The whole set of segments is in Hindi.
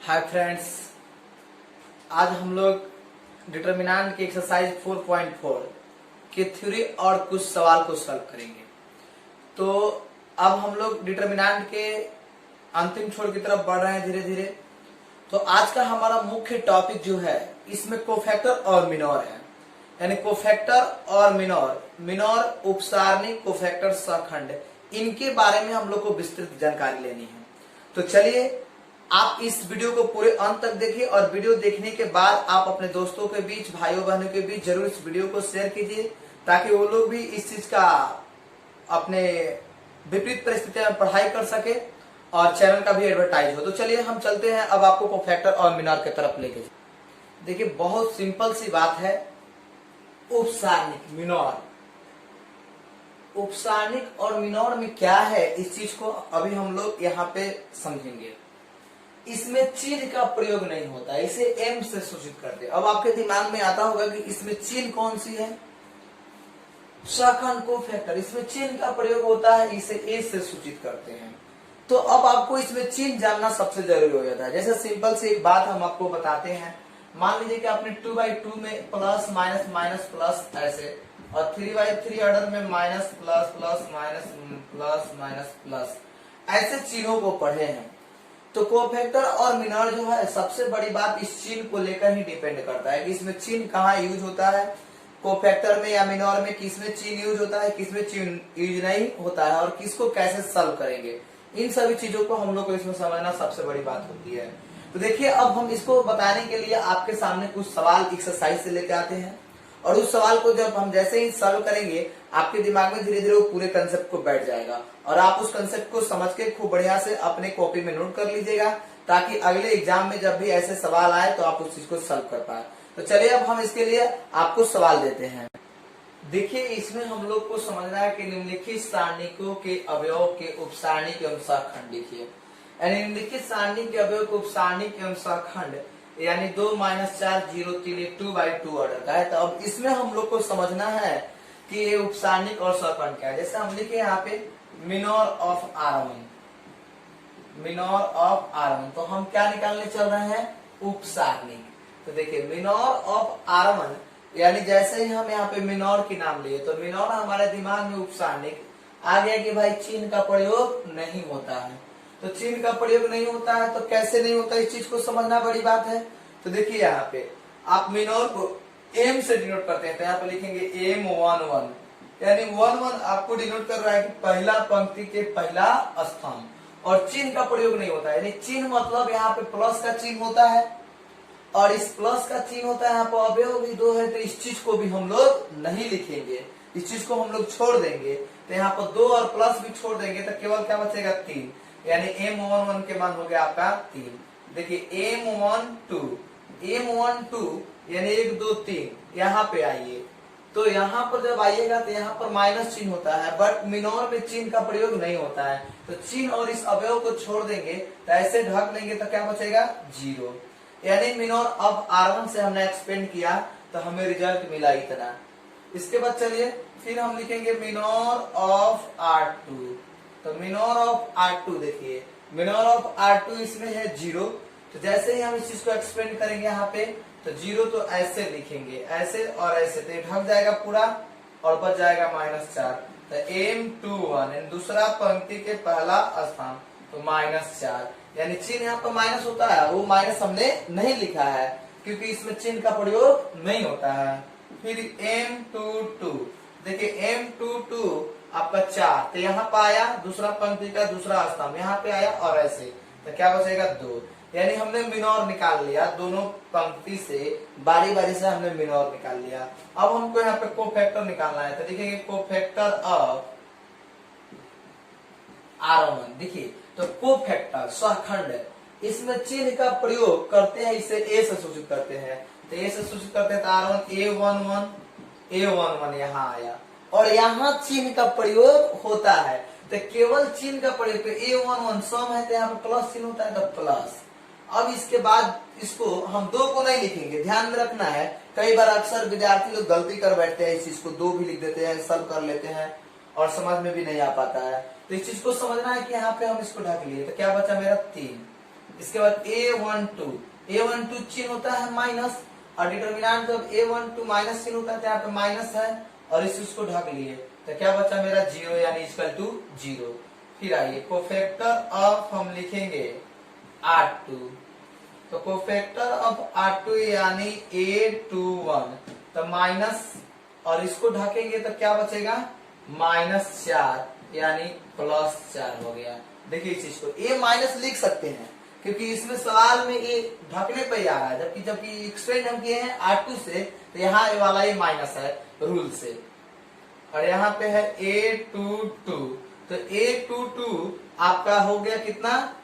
हाय फ्रेंड्स, आज हम लोग डिटर्मिनेंट की एक्सरसाइज 4.4 की थ्योरी और कुछ सवाल को सॉल्व करेंगे। तो अब हम लोग डिटर्मिनेंट के अंतिम छोर की तरफ बढ़ रहे हैं धीरे धीरे। तो आज का हमारा मुख्य टॉपिक जो है इसमें कोफैक्टर और मिनोर है, यानी कोफैक्टर और मिनोर उपसारणिक कोफैक्टर सहखंड, इनके बारे में हम लोग को विस्तृत जानकारी लेनी है। तो चलिए आप इस वीडियो को पूरे अंत तक देखिए और वीडियो देखने के बाद आप अपने दोस्तों के बीच, भाइयों बहनों के बीच जरूर इस वीडियो को शेयर कीजिए ताकि वो लोग भी इस चीज का अपने विपरीत परिस्थितियों में पढ़ाई कर सके और चैनल का भी एडवर्टाइज हो। तो चलिए हम चलते हैं अब आपको कोफैक्टर और मिनोर की तरफ लेके। देखिए बहुत सिंपल सी बात है, उपसारणिक मिनोर, उपसारणिक और मिनोर में क्या है इस चीज को अभी हम लोग यहाँ पे समझेंगे। इसमें चिन्ह का प्रयोग नहीं होता, इसे एम से सूचित करते हैं। अब आपके दिमाग में आता होगा कि इसमें चिन्ह कौन सी है, सहखंड कोफैक्टर, इसमें चिन्ह का प्रयोग होता है, इसे ए से सूचित करते हैं। तो अब आपको इसमें चिन्ह जानना सबसे जरूरी हो जाता है। जैसे सिंपल से एक बात हम आपको बताते हैं, मान लीजिए कि आपने 2/2 में प्लस माइनस माइनस प्लस ऐसे, और 3/3 ऑर्डर में minus plus plus minus plus minus plus ऐसे चिन्हों को पढ़े हैं। तो कोफैक्टर और मिनोर जो है सबसे बड़ी बात इस चिन्ह को लेकर ही डिपेंड करता है कि इसमें चिन्ह कहाँ यूज होता है, कोफैक्टर में या मिनोर में किसमें चिन्ह यूज होता है, किसमें चिन्ह यूज नहीं होता है और किसको कैसे सॉल्व करेंगे। इन सभी चीजों को हम लोग को इसमें समझना सबसे बड़ी बात होती है। तो देखिए अब हम इसको बताने के लिए आपके सामने कुछ सवाल एक्सरसाइज से लेके आते हैं और उस सवाल को जब हम जैसे ही सॉल्व करेंगे आपके दिमाग में धीरे धीरे वो पूरे कंसेप्ट को बैठ जाएगा और आप उस कंसेप्ट को समझ के खूब बढ़िया से अपने कॉपी में नोट कर लीजिएगा ताकि अगले एग्जाम में जब भी ऐसे सवाल आए तो आप उस चीज को सॉल्व कर पाए। तो चलिए अब हम इसके लिए आपको सवाल देते हैं। देखिए इसमें हम लोग को समझना है कि निम्नलिखित सारणिकों के अवयव के उपसारणिक एवं सहखंड लिखिए। यानी निम्नलिखित सारणिक के अवयव के उपसारणिक एवं सहखंड यानी 2 - 4 0 3 2/2 ऑर्डर का है। तो अब इसमें हम लोग को समझना है कि ये उपसारणिक और सहखंड क्या है। जैसे हम लिखे यहाँ पे Minaur of R1, Minaur of R1, तो हम क्या निकालने चल रहे हैं, उपसारणिक। तो देखिए मिनोर ऑफ R1 यानी जैसे ही हम यहाँ पे मिनोर की नाम लिए तो मिनोर हमारे दिमाग में उपसारणिक आ गया कि भाई चिन्ह का प्रयोग नहीं होता है। तो चिन्ह का प्रयोग नहीं होता है तो कैसे नहीं होता, इस चीज को समझना बड़ी बात है। तो देखिए यहाँ पे आप मिनोर को एम से डिनोट करते हैं, तो यहाँ पे लिखेंगे M11, यानी 11 आपको डिनोट कर रहा है कि पहला पंक्ति के पहला स्थान, और चिन्ह का प्रयोग नहीं होता है। यानी चिन्ह मतलब यहाँ पे प्लस का चिन्ह होता है और इस प्लस का चिन्ह होता है, यहाँ पे अवयव भी 2 है तो इस चीज को भी हम लोग नहीं लिखेंगे, इस चीज को हम लोग छोड़ देंगे। तो यहाँ पर 2 और प्लस भी छोड़ देंगे तो केवल क्या बचेगा, 3, यानी M11 के मान हो गया आपका 3। देखिए M12 यानी 1 2 3 यहाँ पे आइए, तो यहाँ पर जब आइएगा तो यहाँ पर माइनस चिन्ह होता है, बट मिनोर में चिन्ह का प्रयोग नहीं होता है। तो चिन्ह और इस अवयव को छोड़ देंगे तो ऐसे ढक लेंगे तो क्या बचेगा, 0। यानी मिनोर अब R1 से हमने एक्सपेंड किया तो हमें रिजल्ट मिला इतना। इसके बाद चलिए फिर हम लिखेंगे मिनोर ऑफ R2। तो मिनोर ऑफ R2 देखिए मिनोर ऑफ R2 इसमें है 0, तो जैसे ही हम इस चीज को एक्सपेंड करेंगे यहाँ पे तो 0 तो ऐसे लिखेंगे, ऐसे और ऐसे, तो ढक जाएगा पूरा और बच जाएगा -4। तो M21 यानी दूसरा पंक्ति के पहला स्थान तो -4, यानी चिन्ह यहाँ पर माइनस होता है, वो माइनस हमने नहीं लिखा है क्योंकि इसमें चिन्ह का प्रयोग नहीं होता है। फिर M22 देखिए M22 आपका 4, तो यहाँ पे आया दूसरा पंक्ति का दूसरा स्थान, यहाँ पे आया और ऐसे, तो क्या बचेगा 2, यानी हमने मिनोर निकाल लिया। दोनों पंक्ति से बारी बारी से हमने मिनोर निकाल लिया। अब हमको यहाँ पे कोफैक्टर निकालना है, तो लिखेंगे कोफैक्टर ऑफ R1। देखिए तो कोफैक्टर सहखंड, इसमें चिन्ह का प्रयोग करते हैं, इसे ए से सूचित करते हैं, तो ए से सूचित करते हैं तो R1 A11 यहाँ आया और यहाँ चिन्ह का प्रयोग होता है। तो केवल चिन्ह का प्रयोग, तो A11 सम है तो यहाँ पे प्लस चिन्ह होता है तो प्लस। अब इसके बाद इसको हम 2 को नहीं लिखेंगे, ध्यान में रखना है। कई बार अक्सर विद्यार्थी लोग गलती कर बैठते हैं, इस चीज को 2 भी लिख देते हैं, सॉल्व कर लेते हैं और समझ में भी नहीं आ पाता है। तो इस चीज को समझना है कि यहाँ पे हम इसको ढक लिए तो क्या बचा मेरा 3, इसके बाद A12 चिन्ह होता है माइनस, और डिटर्मिनेंट जब A12 माइनस चिन्ह होता है तो यहाँ पे माइनस है, और इस चीज को ढक लिए तो क्या बचा मेरा 0 यानी इक्वल टू 0। फिर आइए कोफैक्टर ऑफ हम लिखेंगे R2, तो कोफैक्टर ऑफ R2 यानी A21, तो माइनस और इसको ढकेंगे तो क्या बचेगा -4 यानी +4 हो गया। देखिए इस चीज को A माइनस लिख सकते हैं क्योंकि इसमें सवाल में ये ढकने पे ही आ रहा है, जबकि एक्सटेंड हम किए हैं R2 से, तो यहाँ ये वाला ये माइनस है रूल से, और यहाँ पे है A22, तो A22 आपका हो गया कितना,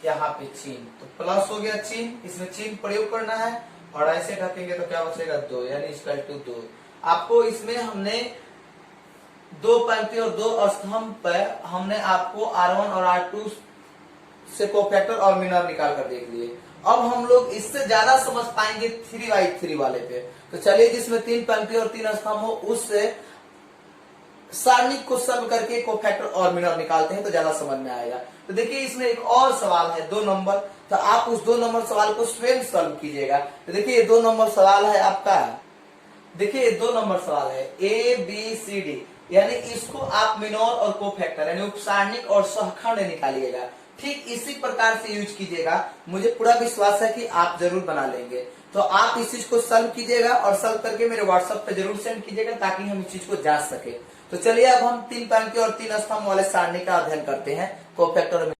यहाँ पे चिन्ह तो प्लस हो गया चिन्ह, इसमें चिन्ह प्रयोग करना है, और ऐसे ढकेंगे तो क्या बचेगा 2 यानी इक्वल टू 2। आपको इसमें हमने 2 पंक्ति और 2 स्तंभ पर हमने आपको R1 और R2 से कोफैक्टर और मिनर निकाल कर देख लिए। अब हम लोग इससे ज्यादा समझ पाएंगे 3x3 वाले पे, तो चलिए जिसमें 3 पंक्ति और 3 स्तंभ हो उससे सारणिक को सॉल्व करके कोफैक्टर और मिनर निकालते हैं तो ज्यादा समझ में आएगा। तो देखिए इसमें एक और सवाल है 2 नंबर, तो आप उस 2 नंबर सवाल को स्वयं सॉल्व कीजिएगा। तो देखिए ये 2 नंबर सवाल है आपका, देखिए ये 2 नंबर सवाल है ABCD, यानी इसको आप मिनोर और कोफैक्टर यानी उपसारणिक और सहखंड निकालिएगा। ठीक इसी प्रकार से यूज कीजिएगा, मुझे पूरा विश्वास है कि आप जरूर बना लेंगे। तो आप इस चीज को सॉल्व कीजिएगा और सॉल्व करके मेरे व्हाट्सएप पे जरूर सेंड कीजिएगा ताकि हम इस चीज को जांच सके। तो चलिए अब हम 3 पंक्ति और 3 स्तंभ वाले सारणी का अध्ययन करते हैं कोफैक्टर में।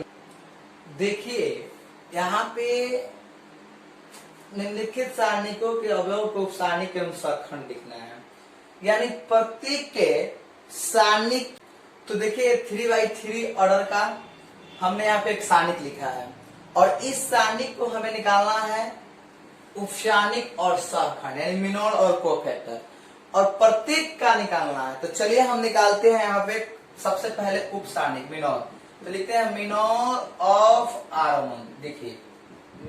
देखिए यहाँ पे निम्नलिखित सारणिकों के अवयव को उपसारणी के अनुसार खंड लिखना है, यानी प्रत्येक के सारणिक। तो देखिए 3x3 ऑर्डर का हमने यहाँ पे एक सारणिक लिखा है, और इस सारणिक को हमें निकालना है उपसारणिक और सहखंड यानी मिनोर और कोफैक्टर, और प्रत्येक का निकालना है। तो चलिए हम निकालते हैं यहाँ पे सबसे पहले उपसारणिक मिनोर, तो लिखते हैं मिनोर ऑफ R1। देखिए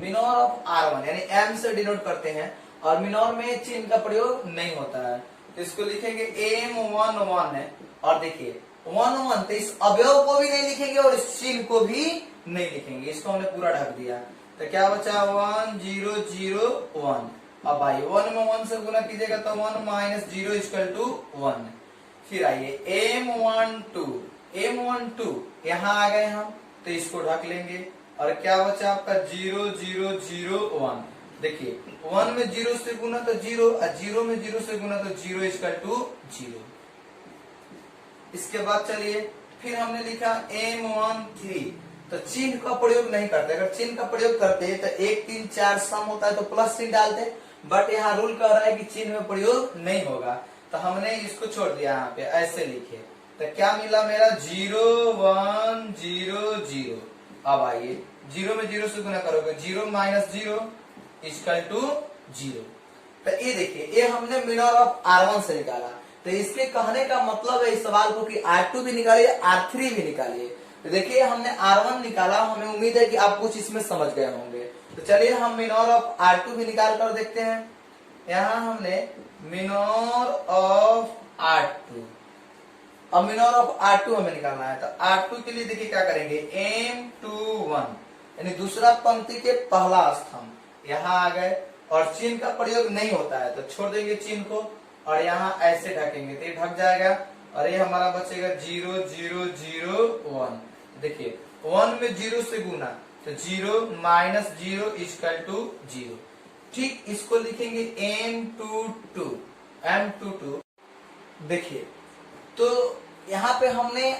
मिनोर ऑफ R1 यानी M से डिनोट करते हैं, और मिनोर में चिन्ह का प्रयोग नहीं होता है, तो इसको लिखेंगे M11 है। और देखिए 11 तो इस अवयव को भी नहीं लिखेंगे और इस चिन्ह को भी नहीं लिखेंगे, इसको हमने पूरा ढक दिया। तो क्या बचा 1001। अब आइए 1 में 1 से गुना कीजिएगा तो 1 माइनस 0 इक्वल टू 1। फिर आइए M12 यहाँ आ गए हम, तो इसको ढक लेंगे, और क्या बचा आपका 0 0 0 1। देखिए 1 में 0 से गुना तो 0, और 0 में 0 से गुना तो 0 इक्वल टू 0। इसके बाद चलिए फिर हमने लिखा M13, तो चिन्ह का प्रयोग नहीं करते, अगर चिन्ह का प्रयोग करते तो 1 3 4 सम होता है तो प्लस चिन्ह डालते, बट यहाँ रूल कह रहा है कि चिन्ह में प्रयोग नहीं होगा, तो हमने इसको छोड़ दिया यहाँ पे ऐसे लिखे। तो क्या मिला मेरा 0 1 0 0। अब आइए 0 में 0 से गुना करोगे 0 माइनस 0 इक्वल टू 0। तो ये देखिए ये हमने मिनोर ऑफ R1 से निकाला, तो इसके कहने का मतलब है इस सवाल को कि R2 भी निकालिए R3 भी निकालिए। तो देखिए हमने R1 निकाला, हमें उम्मीद है कि आप कुछ इसमें समझ गए होंगे। तो चलिए हम मिनोर ऑफ R2 भी निकाल कर देखते हैं। यहाँ हमने मिनोर ऑफ R2, अब मिनोर ऑफ R2 हमें निकालना है, तो R2 के लिए देखिए क्या करेंगे M21 यानी दूसरा पंक्ति के पहला स्तंभ यहाँ आ गए, और चिन्ह का प्रयोग नहीं होता है तो छोड़ देंगे चिन्ह को, और यहाँ ऐसे ढकेंगे तो ये ढक जाएगा, और ये हमारा बचेगा 0 0 0 1। देखिए 1 में 0 से गुना तो 0 माइनस 0 इक्वल टू 0। ठीक इसको लिखेंगे M22। देखिए तो यहाँ पे हमने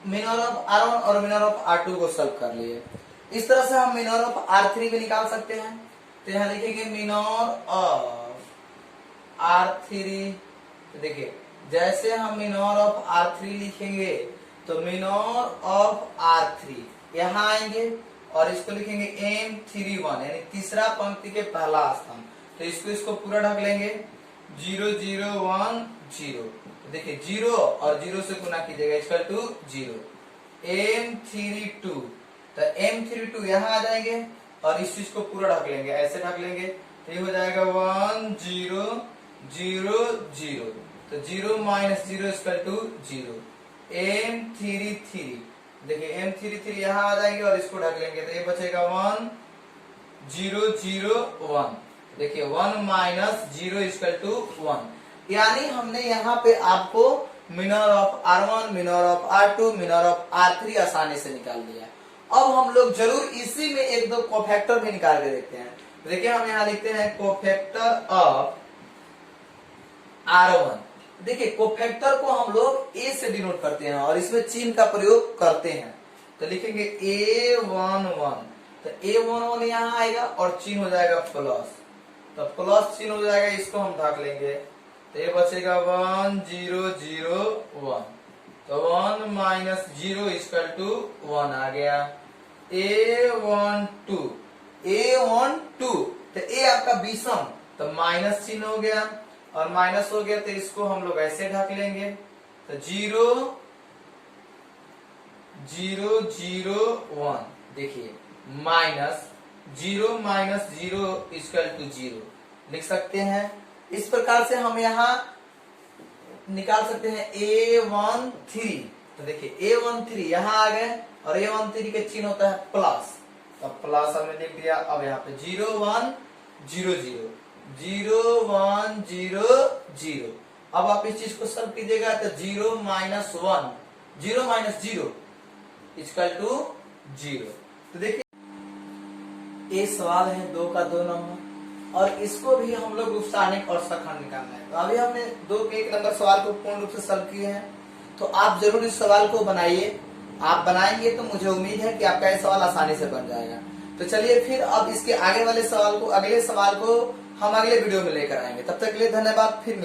मिनोर ऑफ R1 और मिनोर ऑफ R2 को सॉल्व कर लिए। इस तरह से हम मिनोर ऑफ R3 भी निकाल सकते हैं, तो यहाँ लिखेंगे मिनोर ऑफ R3। तो देखिए जैसे हम मिनोर ऑफ R3 लिखेंगे तो मिनोर ऑफ R3 यहाँ आएंगे, और इसको लिखेंगे M31 यानी तीसरा पंक्ति के पहला स्तंभ, तो इसको पूरा ढक लेंगे 0 0 1 0। देखिए 0 और 0 से गुना कीजिएगा इक्वल टू 0। M32, तो M32 यहाँ आ जाएंगे, और इस चीज को पूरा ढक लेंगे, ऐसे ढक लेंगे, तो ये हो जाएगा 1 0 0 0। तो 0 माइनस 0 इक्वल टू 0। M33, देखिए M33 यहाँ आ जाएंगे और इसको ढक लेंगे, तो ये बचेगा 1 0 0 1। देखिए 1 माइनस 0 इक्वल टू 1। यानी हमने यहाँ पे आपको minor of R1, minor of R2, minor of R3 आसानी से निकाल दिया। अब हम लोग जरूर इसी में एक दो कोफैक्टर भी निकाल के देखते हैं। देखिए हम यहाँ लिखते हैं कोफैक्टर ऑफ R1। देखिए कोफैक्टर को हम लोग A से डिनोट करते हैं और इसमें चिन्ह का प्रयोग करते हैं। तो लिखेंगे A11, तो A11 यहाँ आएगा और चिन्ह हो जाएगा प्लस, तो प्लस चिन्ह हो जाएगा, इसको हम ढक लेंगे। तो ये बचेगा 1 0 0 1, तो 1 माइनस 0 इक्वल टू 1 आ गया। A12, तो A आपका विषम, तो माइनस चिन्ह हो गया, और माइनस हो गया तो इसको हम लोग ऐसे ढक लेंगे। तो 0 0 0 1, देखिए माइनस 0 माइनस 0 इक्वल टू 0 लिख सकते हैं। इस प्रकार से हम यहाँ निकाल सकते हैं A13। तो देखिए A13 यहाँ आ गए और A13 के चिन्ह होता है प्लस, तो प्लस हमने लिख दिया। अब यहाँ पे 0 1 0 0 0 1 0 0। अब आप इस चीज को सॉल्व कीजिएगा तो 0 माइनस 1 0 माइनस 0 इक्वल टू 0। तो देखिए ये सवाल है 2 का 2 नंबर, और इसको भी हम लोग उपस्थानिक और सखंड निकालना है। तो अभी हमने 2 के 1 नंबर सवाल को पूर्ण रूप से सॉल्व किए हैं, तो आप जरूर इस सवाल को बनाइए। आप बनाएंगे तो मुझे उम्मीद है कि आपका ये सवाल आसानी से बन जाएगा। तो चलिए फिर अब इसके आगे वाले सवाल को, अगले सवाल को हम अगले वीडियो में लेकर आएंगे। तब तक के लिए धन्यवाद। फिर